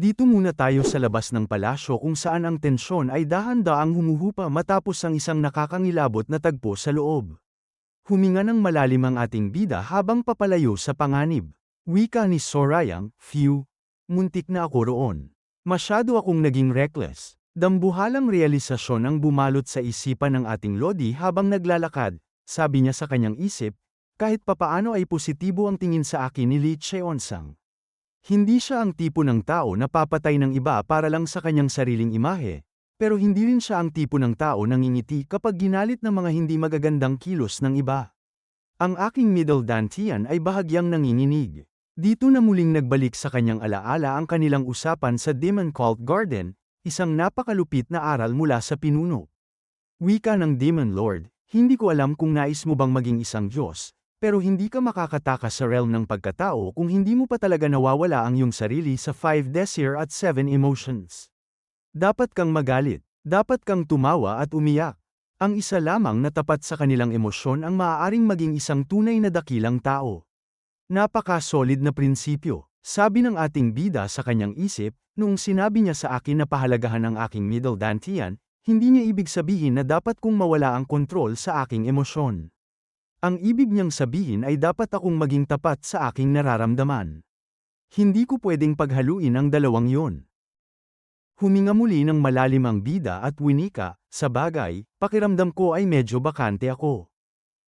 Dito muna tayo sa labas ng palasyo kung saan ang tensyon ay dahan-daang humuhupa matapos ang isang nakakangilabot na tagpo sa loob. Huminga ng malalim ang ating bida habang papalayo sa panganib. Wika ni Sorayang, "Phew, muntik na ako roon. Masyado akong naging reckless." Dambuhalang realisasyon ang bumalot sa isipan ng ating Lodi habang naglalakad, sabi niya sa kanyang isip, kahit papaano ay positibo ang tingin sa akin ni Lee Cheon-sang. Hindi siya ang tipo ng tao na papatay ng iba para lang sa kanyang sariling imahe, pero hindi rin siya ang tipo ng tao na ngingiti kapag ginalit ng mga hindi magagandang kilos ng iba. Ang aking middle dantian ay bahagyang nanginginig. Dito na muling nagbalik sa kanyang alaala ang kanilang usapan sa Demon Cult Garden, isang napakalupit na aral mula sa pinuno. Wika ng Demon Lord, hindi ko alam kung nais mo bang maging isang Diyos, pero hindi ka makakatakas sa realm ng pagkatao kung hindi mo pa talaga nawawala ang iyong sarili sa 5 desire at 7 emotions. Dapat kang magalit, dapat kang tumawa at umiyak. Ang isa lamang na tapat sa kanilang emosyon ang maaaring maging isang tunay na dakilang tao. Napaka-solid na prinsipyo, sabi ng ating bida sa kanyang isip, noong sinabi niya sa akin na pahalagahan ang aking middle dantian, hindi niya ibig sabihin na dapat kong mawala ang kontrol sa aking emosyon. Ang ibig niyang sabihin ay dapat akong maging tapat sa aking nararamdaman. Hindi ko pwedeng paghaluin ang dalawang yon. Huminga muli ng malalim ang bida at winika, sa bagay, pakiramdam ko ay medyo bakante ako.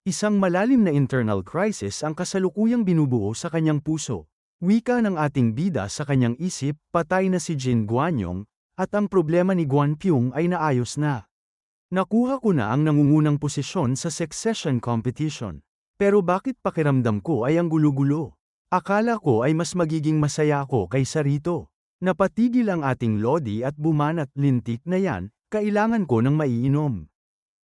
Isang malalim na internal crisis ang kasalukuyang binubuo sa kanyang puso. Wika ng ating bida sa kanyang isip, patay na si Jin Guanyong, at ang problema ni Guan Pyong ay naayos na. Nakuha ko na ang nangungunang posisyon sa succession competition. Pero bakit pakiramdam ko ay ang gulo-gulo? Akala ko ay mas magiging masaya ako kaysa rito. Napatigil ang ating Lodi at bumanat, lintik na yan, kailangan ko ng maiinom.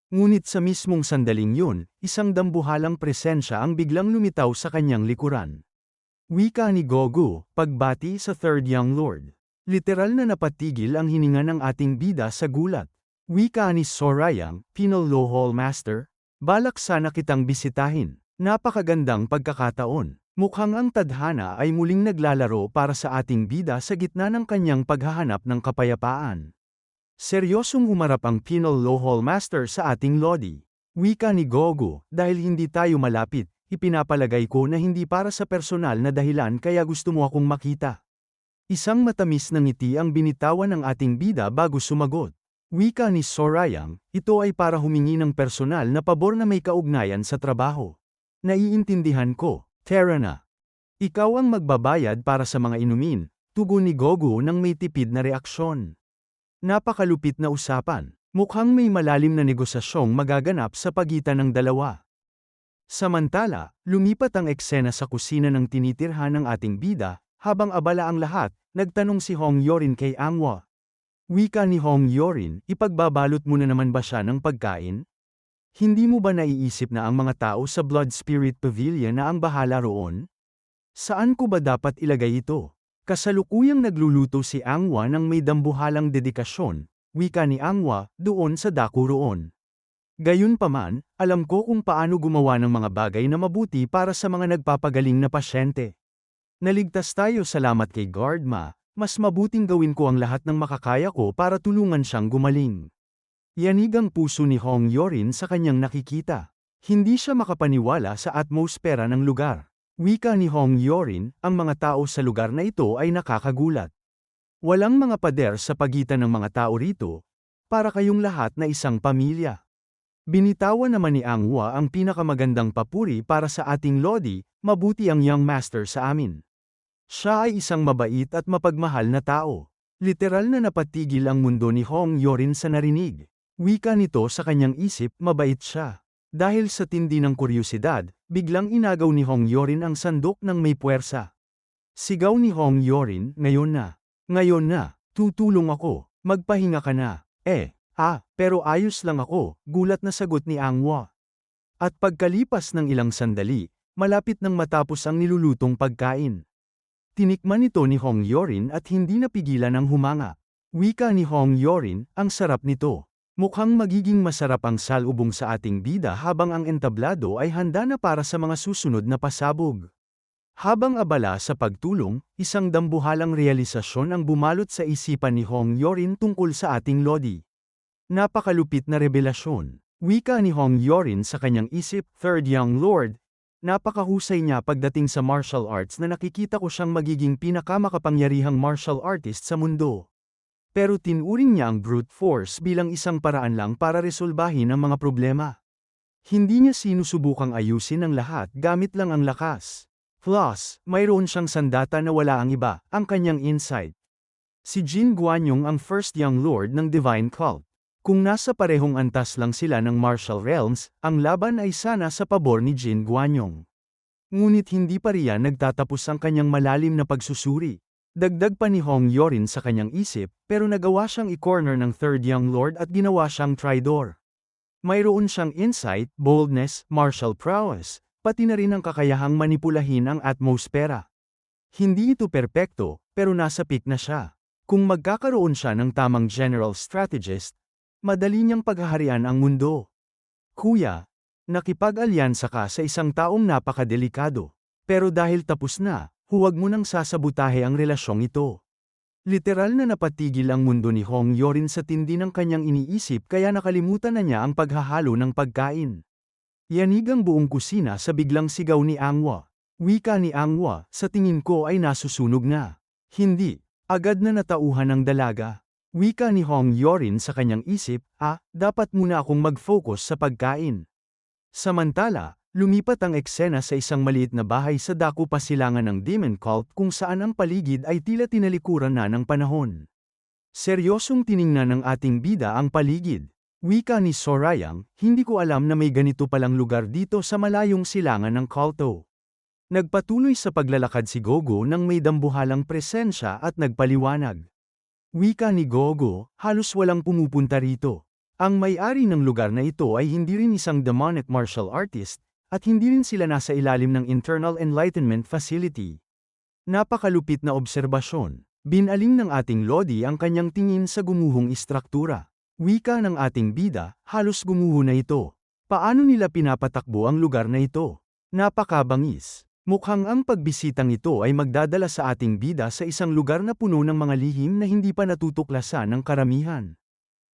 Ngunit sa mismong sandaling yun, isang dambuhalang presensya ang biglang lumitaw sa kanyang likuran. Wika ni Gogu, pagbati sa Third Young Lord. Literal na napatigil ang hininga ng ating bida sa gulat. Wika ni Sorayang, Penal Law Hall Master, balak sana kitang bisitahin. Napakagandang pagkakataon. Mukhang ang tadhana ay muling naglalaro para sa ating bida sa gitna ng kanyang paghahanap ng kapayapaan. Seryosong humarap ang Penal Law Hall Master sa ating Lodi. Wika ni Gogu, dahil hindi tayo malapit, ipinapalagay ko na hindi para sa personal na dahilan kaya gusto mo akong makita. Isang matamis na ngiti ang binitawan ng ating bida bago sumagot. Wika ni Sorayang, ito ay para humingi ng personal na pabor na may kaugnayan sa trabaho. Naiintindihan ko, Tara na. Ikaw ang magbabayad para sa mga inumin, tugon ni Gogu nang may tipid na reaksyon. Napakalupit na usapan, mukhang may malalim na negosasyong magaganap sa pagitan ng dalawa. Samantala, lumipat ang eksena sa kusina ng tinitirhan ng ating bida, habang abala ang lahat, nagtanong si Hong Yorin kay Angwa. Wika ni Hong Yorin, ipagbabalot mo na naman ba siya ng pagkain? Hindi mo ba naiisip na ang mga tao sa Blood Spirit Pavilion na ang bahala roon? Saan ko ba dapat ilagay ito? Kasalukuyang nagluluto si Angwa ng may dambuhalang dedikasyon, wika ni Angwa, doon sa dako roon. Gayunpaman, alam ko kung paano gumawa ng mga bagay na mabuti para sa mga nagpapagaling na pasyente. Naligtas tayo, salamat kay Guard Ma. Mas mabuting gawin ko ang lahat ng makakaya ko para tulungan siyang gumaling. Yanig ang puso ni Hong Yorin sa kanyang nakikita. Hindi siya makapaniwala sa atmosfera ng lugar. Wika ni Hong Yorin, ang mga tao sa lugar na ito ay nakakagulat. Walang mga pader sa pagitan ng mga tao rito. Para kayong lahat na isang pamilya. Binitawan naman ni Angwa ang pinakamagandang papuri para sa ating Lodi, mabuti ang young master sa amin. Siya ay isang mabait at mapagmahal na tao. Literal na napatigil ang mundo ni Hong Yorin sa narinig. Wika nito sa kanyang isip, mabait siya. Dahil sa tindi ng kuryosidad, biglang inagaw ni Hong Yorin ang sandok ng may puwersa. Sigaw ni Hong Yorin, ngayon na. Ngayon na, tutulong ako, magpahinga ka na. Pero ayos lang ako, gulat na sagot ni Angwa. At pagkalipas ng ilang sandali, malapit nang matapos ang nilulutong pagkain. Tinikman ito ni Hong Yorin at hindi napigilan ang humanga. Wika ni Hong Yorin, ang sarap nito. Mukhang magiging masarap ang salubong sa ating bida habang ang entablado ay handa na para sa mga susunod na pasabog. Habang abala sa pagtulong, isang dambuhalang realisasyon ang bumalot sa isipan ni Hong Yorin tungkol sa ating Lodi. Napakalupit na revelasyon. Wika ni Hong Yorin sa kanyang isip, Third Young Lord. Napakahusay niya pagdating sa martial arts na nakikita ko siyang magiging pinakamakapangyarihang martial artist sa mundo. Pero tinuring niya ang brute force bilang isang paraan lang para resolbahin ang mga problema. Hindi niya sinusubukang ayusin ang lahat gamit lang ang lakas. Plus, mayroon siyang sandata na wala ang iba, ang kanyang insight. Si Jin Guanyong ang first young lord ng Divine Cult. Kung nasa parehong antas lang sila ng martial realms, ang laban ay sana sa pabor ni Jin Guanyong. Ngunit hindi pa riyan nagtatapos ang kanyang malalim na pagsusuri. Dagdag pa ni Hong Yorin sa kanyang isip, pero nagawa siyang i-corner ng third young lord at ginawa siyang traitor. Mayroon siyang insight, boldness, martial prowess, pati na rin ang kakayahang manipulahin ang atmosfera. Hindi ito perpekto, pero nasa peak na siya. Kung magkakaroon siya ng tamang general strategist, madali niyang paghaharian ang mundo. Kuya, nakipag-alyansa ka sa isang taong napakadelikado. Pero dahil tapos na, huwag mo nang sasabutahe ang relasyong ito. Literal na napatigil ang mundo ni Hong Yorin sa tindi ng kanyang iniisip kaya nakalimutan na niya ang paghahalo ng pagkain. Yanig ang buong kusina sa biglang sigaw ni Angwa. Wika ni Angwa, sa tingin ko ay nasusunog na. Hindi, agad na natauhan ng dalaga. Wika ni Hong Yorin sa kanyang isip, dapat muna akong mag-focus sa pagkain. Samantala, lumipat ang eksena sa isang maliit na bahay sa dako pasilangan ng Demon Cult kung saan ang paligid ay tila tinalikuran na ng panahon. Seryosong tiningnan ng ating bida ang paligid. Wika ni Sorayang, hindi ko alam na may ganito palang lugar dito sa malayong silangan ng Kalto. Nagpatuloy sa paglalakad si Gogo nang may dambuhalang presensya at nagpaliwanag. Wika ni Gogo, halos walang pumupunta rito. Ang may-ari ng lugar na ito ay hindi rin isang demonic martial artist, at hindi rin sila nasa ilalim ng Internal Enlightenment Facility. Napakalupit na obserbasyon. Binaling ng ating Lodi ang kanyang tingin sa gumuhong istruktura. Wika ng ating bida, halos gumuho na ito. Paano nila pinapatakbo ang lugar na ito? Napakabangis. Mukhang ang pagbisitang ito ay magdadala sa ating bida sa isang lugar na puno ng mga lihim na hindi pa natutuklasan ng karamihan.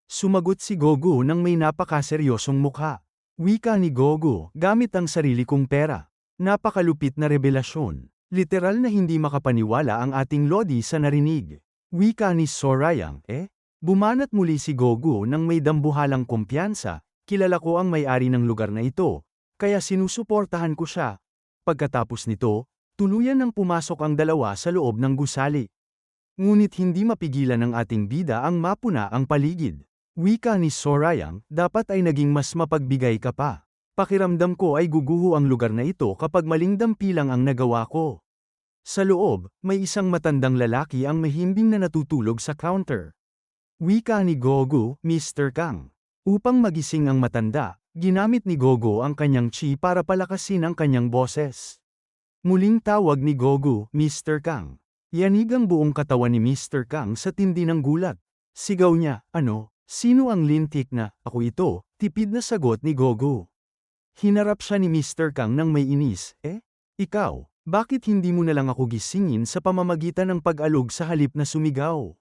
Sumagot si Gogo nang may napakaseryosong mukha. Wika ni Gogo, gamit ang sarili kong pera. Napakalupit na revelasyon. Literal na hindi makapaniwala ang ating Lodi sa narinig. Wika ni Sorayang, Bumanat muli si Gogo nang may dambuhalang kumpiyansa, kilala ko ang may-ari ng lugar na ito, kaya sinusuportahan ko siya. Pagkatapos nito, tuluyan nang pumasok ang dalawa sa loob ng gusali. Ngunit hindi mapigilan ng ating bida ang mapuna ang paligid. Wika ni Sorayang, dapat ay naging mas mapagbigay ka pa. Pakiramdam ko ay guguho ang lugar na ito kapag maling dampi lang ang nagawa ko. Sa loob, may isang matandang lalaki ang mahimbing na natutulog sa counter. Wika ni Gogo, Mr. Kang. Upang magising ang matanda, ginamit ni Gogo ang kanyang chi para palakasin ang kanyang boses. Muling tawag ni Gogo, Mr. Kang. Yanig ang buong katawan ni Mr. Kang sa tindi ng gulat. Sigaw niya, sino ang lintik na, ako ito, tipid na sagot ni Gogo. Hinarap siya ni Mr. Kang nang may inis, ikaw, bakit hindi mo na lang ako gisingin sa pamamagitan ng pag-alog sa halip na sumigaw?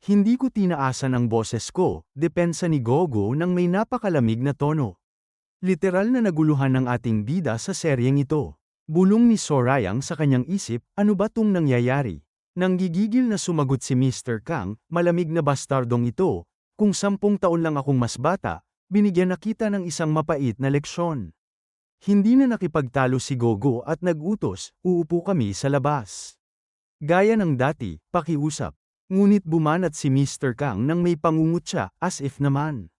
Hindi ko tinaasan ang boses ko, depensa ni Gogo nang may napakalamig na tono. Literal na naguluhan ng ating bida sa seryeng ito. Bulong ni Sorayang sa kanyang isip, ano ba tung nangyayari? Nang gigigil na sumagot si Mr. Kang, malamig na bastardong ito, kung 10 taon lang akong mas bata, binigyan na kita ng isang mapait na leksyon. Hindi na nakipagtalo si Gogo at nag-utos, uupo kami sa labas. Gaya ng dati, pakiusap. Ngunit bumanat si Mr. Kang nang may pangungutya, as if naman.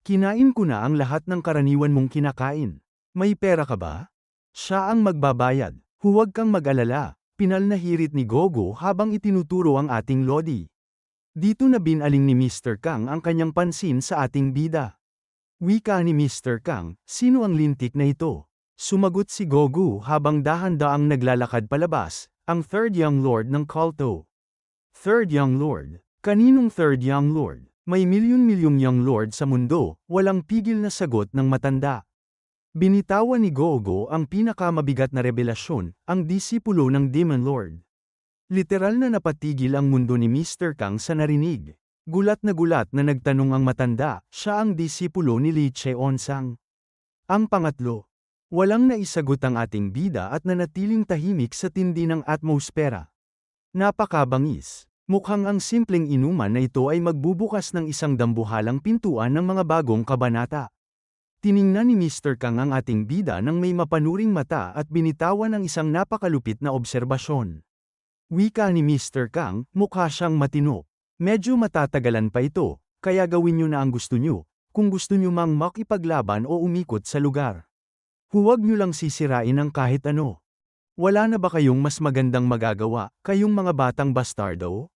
Kinain ko na ang lahat ng karaniwan mong kinakain. May pera ka ba? Siya ang magbabayad. Huwag kang mag-alala, pinal na hirit ni Gogo habang itinuturo ang ating Lodi. Dito na binaling ni Mr. Kang ang kanyang pansin sa ating bida. Wika ni Mr. Kang, sino ang lintik na ito? Sumagot si Gogo habang dahan-daang naglalakad palabas, ang third young lord ng Kalto. Third young lord. Kaninong third young lord? May milyon-milyong young lord sa mundo, walang pigil na sagot ng matanda. Binitawan ni Gogo ang pinakamabigat na revelasyon, ang disipulo ng Demon Lord. Literal na napatigil ang mundo ni Mr. Kang sa narinig. Gulat na nagtanong ang matanda, siya ang disipulo ni Lee Cheon-sang. Ang pangatlo, walang naisagot ang ating bida at nanatiling tahimik sa tindi ng atmosfera. Napakabangis. Mukhang ang simpleng inuman na ito ay magbubukas ng isang dambuhalang pintuan ng mga bagong kabanata. Tiningnan ni Mr. Kang ang ating bida nang may mapanuring mata at binitawan ng isang napakalupit na obserbasyon. Wika ni Mr. Kang, mukha siyang matino. Medyo matatagalan pa ito, kaya gawin niyo na ang gusto niyo, kung gusto niyo mang makipaglaban o umikot sa lugar. Huwag niyo lang sisirain ang kahit ano. Wala na ba kayong mas magandang magagawa, kayong mga batang bastardo?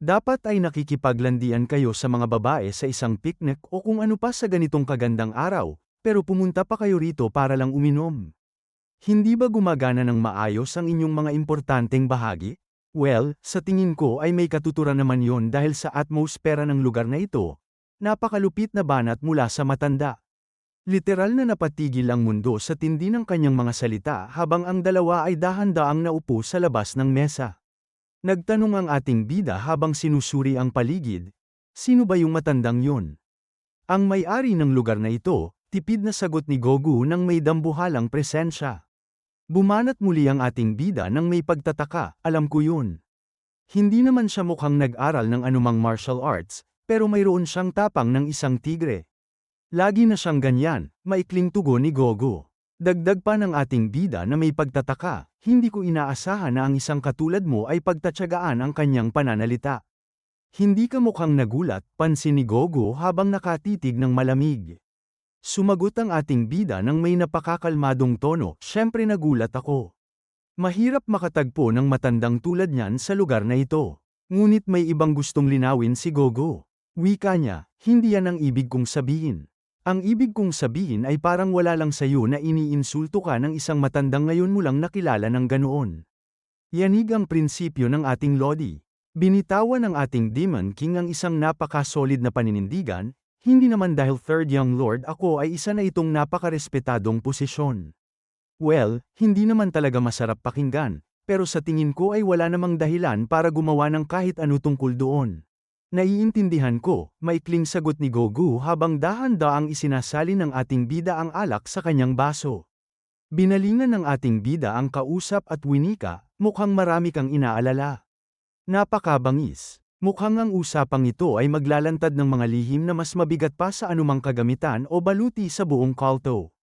Dapat ay nakikipaglandian kayo sa mga babae sa isang picnic o kung ano pa sa ganitong kagandang araw, pero pumunta pa kayo rito para lang uminom. Hindi ba gumagana ng maayos ang inyong mga importanteng bahagi? Well, sa tingin ko ay may katuturan naman yon dahil sa atmosfera ng lugar na ito. Napakalupit na banat mula sa matanda. Literal na napatigil ang mundo sa tindi ng kanyang mga salita habang ang dalawa ay dahan-daang naupo sa labas ng mesa. Nagtanong ang ating bida habang sinusuri ang paligid, sino ba yung matandang yon? Ang may-ari ng lugar na ito, tipid na sagot ni Gogu nang may dambuhalang presensya. Bumanat muli ang ating bida nang may pagtataka, alam ko yun. Hindi naman siya mukhang nag-aral ng anumang martial arts, pero mayroon siyang tapang ng isang tigre. Lagi na siyang ganyan, maikling tugon ni Gogo. Dagdag pa ng ating bida na may pagtataka, hindi ko inaasahan na ang isang katulad mo ay pagtatsagaan ang kanyang pananalita. Hindi ka mukhang nagulat, pansin ni Gogo habang nakatitig ng malamig. Sumagot ang ating bida nang may napakakalmadong tono, syempre nagulat ako. Mahirap makatagpo ng matandang tulad niyan sa lugar na ito. Ngunit may ibang gustong linawin si Gogo. Wika niya, hindi yan ang ibig kong sabihin. Ang ibig kong sabihin ay parang wala lang sayo na iniinsulto ka ng isang matandang ngayon mo lang nakilala ng ganoon. Yanig ang prinsipyo ng ating Lodi. Binitawan ng ating Demon King ang isang napaka-solid na paninindigan, hindi naman dahil Third Young Lord ako ay isa na itong napakarespetadong posisyon. Well, hindi naman talaga masarap pakinggan, pero sa tingin ko ay wala namang dahilan para gumawa ng kahit ano tungkol doon. Naiintindihan ko, maikling sagot ni Gogu habang dahan-daang isinasali ng ating bida ang alak sa kanyang baso. Binalingan ng ating bida ang kausap at winika, mukhang marami kang inaalala. Napakabangis. Mukhang ang usapang ito ay maglalantad ng mga lihim na mas mabigat pa sa anumang kagamitan o baluti sa buong kalto.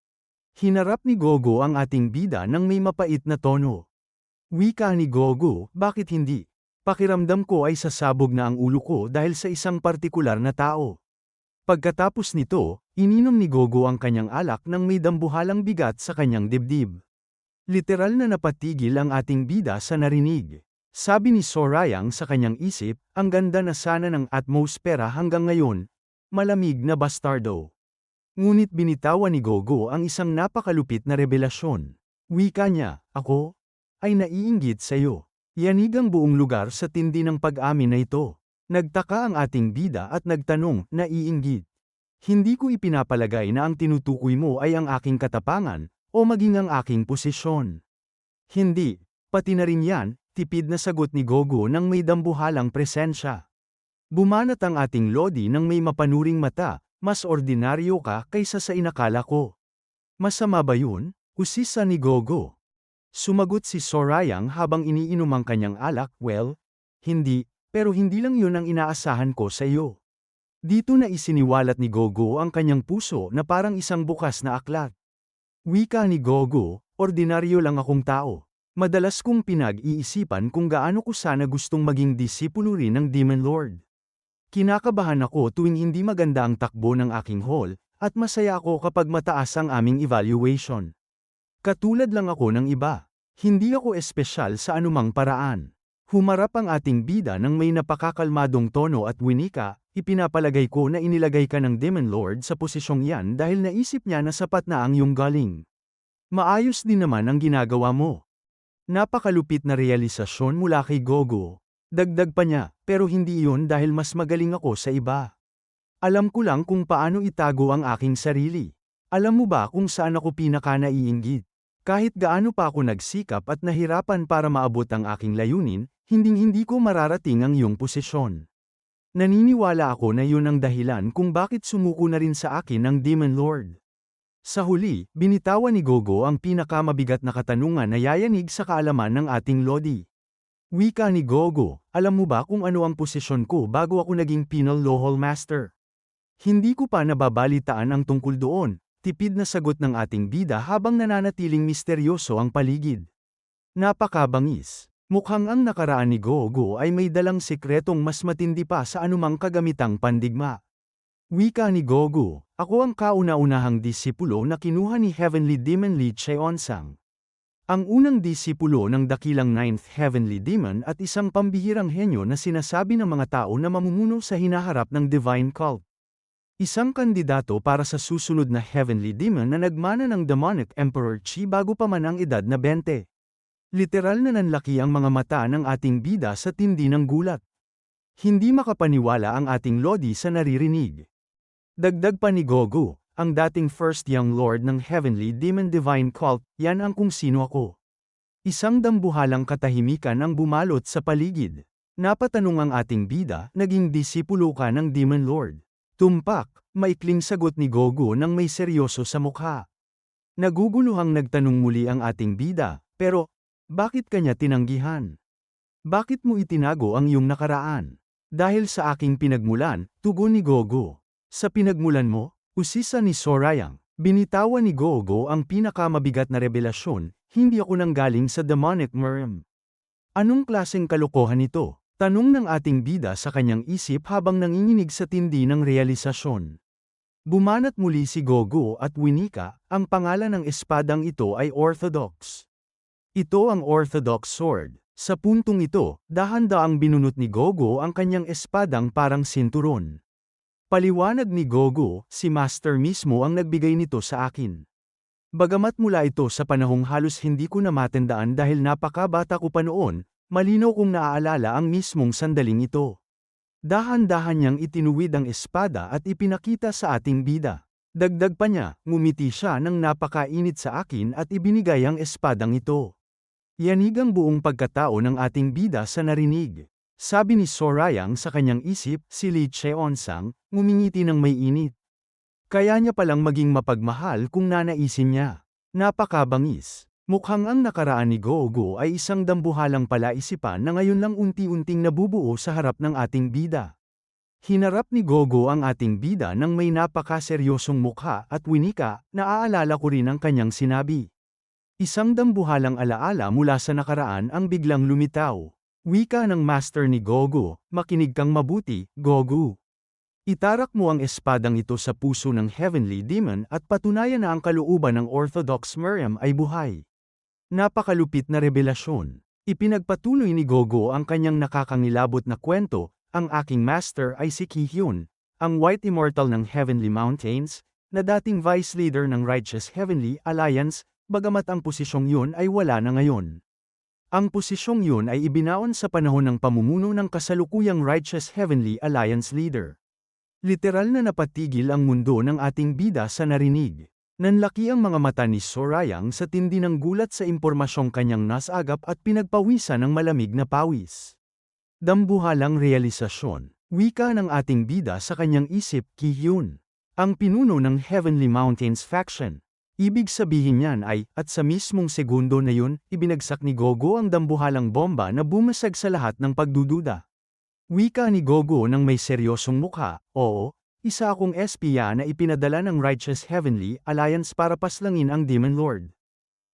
Hinarap ni Gogo ang ating bida ng may mapait na tono. Wika ni Gogo, bakit hindi? Pakiramdam ko ay sasabog na ang ulo ko dahil sa isang partikular na tao. Pagkatapos nito, ininom ni Gogo ang kanyang alak nang may dambuhalang bigat sa kanyang dibdib. Literal na napatigil ang ating bida sa narinig. Sabi ni Sorayang sa kanyang isip, ang ganda na sana ng atmosfera hanggang ngayon, malamig na bastardo. Ngunit binitawan ni Gogo ang isang napakalupit na revelasyon. Wika niya, ako? Ay naiinggit sa'yo. Yanig ang buong lugar sa tindi ng pag-amin na ito. Nagtaka ang ating bida at nagtanong, naiinggit. Hindi ko ipinapalagay na ang tinutukoy mo ay ang aking katapangan, o maging ang aking posisyon. Hindi, pati na rin yan, tipid na sagot ni Gogo nang may dambuhalang presensya. Bumanat ang ating Lodi nang may mapanuring mata, mas ordinaryo ka kaysa sa inakala ko. Masama ba yun? Usisa ni Gogo. Sumagot si Sorayang habang iniinom ang kanyang alak, well, hindi, pero hindi lang yun ang inaasahan ko sa iyo. Dito na isiniwalat ni Gogo ang kanyang puso na parang isang bukas na aklat. Wika ni Gogo, ordinaryo lang akong tao. Madalas kong pinag-iisipan kung gaano ko sana gustong maging disipulo rin ng Demon Lord. Kinakabahan ako tuwing hindi maganda ang takbo ng aking hall, at masaya ako kapag mataas ang aming evaluation. Katulad lang ako ng iba. Hindi ako espesyal sa anumang paraan. Humarap ang ating bida ng may napakakalmadong tono at winika, ipinapalagay ko na inilagay ka ng Demon Lord sa posisyong yan dahil naisip niya na sapat na ang iyong galing. Maayos din naman ang ginagawa mo. Napakalupit na realisasyon mula kay Gogo. Dagdag pa niya, pero hindi iyon dahil mas magaling ako sa iba. Alam ko lang kung paano itago ang aking sarili. Alam mo ba kung saan ako pinaka-naiinggit? Kahit gaano pa ako nagsikap at nahirapan para maabot ang aking layunin, hinding-hindi ko mararating ang iyong posisyon. Naniniwala ako na yun ang dahilan kung bakit sumuko na rin sa akin ang Demon Lord. Sa huli, binitawan ni Gogo ang pinakamabigat na katanungan na yayanig sa kaalaman ng ating Lodi. Wika ni Gogo, alam mo ba kung ano ang posisyon ko bago ako naging Penal Lohol Master? Hindi ko pa nababalitaan ang tungkol doon, tipid na sagot ng ating bida habang nananatiling misteryoso ang paligid. Napakabangis. Mukhang ang nakaraan ni Gogo ay may dalang sikretong mas matindi pa sa anumang kagamitang pandigma. Wika ni Gogo, ako ang kauna-unahang disipulo na kinuha ni Heavenly Demon Li Cheonsang. Ang unang disipulo ng dakilang Ninth Heavenly Demon at isang pambihirang henyo na sinasabi ng mga tao na mamumuno sa hinaharap ng Divine Cult. Isang kandidato para sa susunod na Heavenly Demon na nagmana ng Demonic Emperor Chi bago pa man ang edad na 20. Literal na nanlaki ang mga mata ng ating bida sa tindi ng gulat. Hindi makapaniwala ang ating Lodi sa naririnig. Dagdag pa ni Gogo, ang dating First Young Lord ng Heavenly Demon Divine Cult, yan ang kung sino ako. Isang dambuhalang katahimikan ang bumalot sa paligid. Napatanong ang ating bida, naging disipulo ka ng Demon Lord. Tumpak, maikling sagot ni Gogo nang may seryoso sa mukha. Naguguluhang nagtanong muli ang ating bida, pero, bakit kanya tinanggihan? Bakit mo itinago ang iyong nakaraan? Dahil sa aking pinagmulan, tugon ni Gogo. Sa pinagmulan mo, usisa ni Sorayang, binitawan ni Gogo ang pinakamabigat na revelasyon, hindi ako nanggaling sa demonic realm. Anong klaseng kalokohan ito? Tanong ng ating bida sa kanyang isip habang nanginginig sa tindi ng realisasyon. Bumanat muli si Gogo at winika, ang pangalan ng espadang ito ay Orthodox. Ito ang Orthodox Sword. Sa puntong ito, dahan-daang binunot ni Gogo ang kanyang espadang parang sinturon. Paliwanag ni Gogo, si Master mismo ang nagbigay nito sa akin. Bagamat mula ito sa panahong halos hindi ko na matandaan dahil napakabata ko pa noon, malinaw kong naaalala ang mismong sandaling ito. Dahan-dahan niyang itinuwid ang espada at ipinakita sa ating bida. Dagdag pa niya, ngumiti siya nang napakainit sa akin at ibinigay ang espadang ito. Yanig ang buong pagkatao ng ating bida sa narinig. Sabi ni Sorayang sa kanyang isip, si Li Cheonsang, ngumingiti ng may init. Kaya niya palang maging mapagmahal kung nanaisin niya. Napakabangis. Mukhang ang nakaraan ni Gogo ay isang dambuhalang palaisipan na ngayon lang unti-unting nabubuo sa harap ng ating bida. Hinarap ni Gogo ang ating bida nang may napakaseryosong mukha at winika, naaalala ko rin ang kanyang sinabi. Isang dambuhalang alaala mula sa nakaraan ang biglang lumitaw. Wika ng master ni Gogo, makinig kang mabuti, Gogo. Itarak mo ang espadang ito sa puso ng Heavenly Demon at patunayan na ang kalooban ng Orthodox Miriam ay buhay. Napakalupit na revelasyon. Ipinagpatuloy ni Gogo ang kanyang nakakangilabot na kwento, ang aking master ay si Ki-hyun, ang White Immortal ng Heavenly Mountains, na dating Vice Leader ng Righteous Heavenly Alliance, bagamat ang posisyong yun ay wala na ngayon. Ang posisyong yun ay ibinaon sa panahon ng pamumuno ng kasalukuyang Righteous Heavenly Alliance Leader. Literal na napatigil ang mundo ng ating bida sa narinig. Nanlaki ang mga mata ni Sorayang sa tindi ng gulat sa impormasyong kanyang nasagap at pinagpawisan ng malamig na pawis. Dambuhalang realisasyon. Wika ng ating bida sa kanyang isip, Ki-hyun. Ang pinuno ng Heavenly Mountains faction. Ibig sabihin niyan ay, at sa mismong segundo na yun, ibinagsak ni Gogo ang dambuhalang bomba na bumasag sa lahat ng pagdududa. Wika ni Gogo ng may seryosong mukha, oo, isa akong espiya na ipinadala ng Righteous Heavenly Alliance para paslangin ang Demon Lord.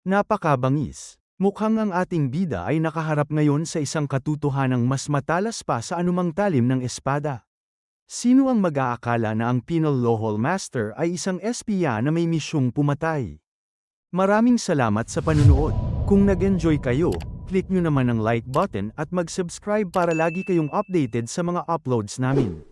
Napakabangis. Mukhang ang ating bida ay nakaharap ngayon sa isang katotohanang mas matalas pa sa anumang talim ng espada. Sino ang mag-aakala na ang Penal Lohol Master ay isang espiya na may misyong pumatay? Maraming salamat sa panunood. Kung nag-enjoy kayo, click nyo naman ang like button at mag-subscribe para lagi kayong updated sa mga uploads namin.